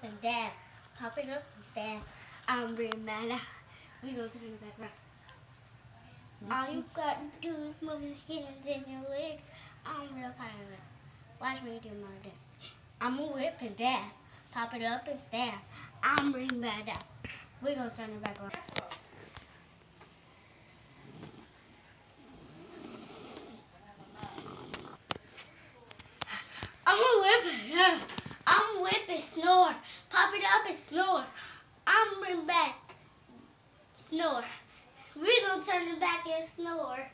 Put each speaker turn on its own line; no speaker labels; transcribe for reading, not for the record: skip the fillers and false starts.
and dab. Pop it up and stab. I'm really mad now. We gonna turn it back around. All you got to do is move your hands and your legs. I'm real proud of it. Watch me do my dance. I'm gonna whip and dab. Pop it up and stab. I'm really mad now. We gonna turn it back around. I'm gonna whip it, yeah. I'm gonna whip and snore. Pop it up and snore. I'm bring back. Snore. We gonna turn it back and snore.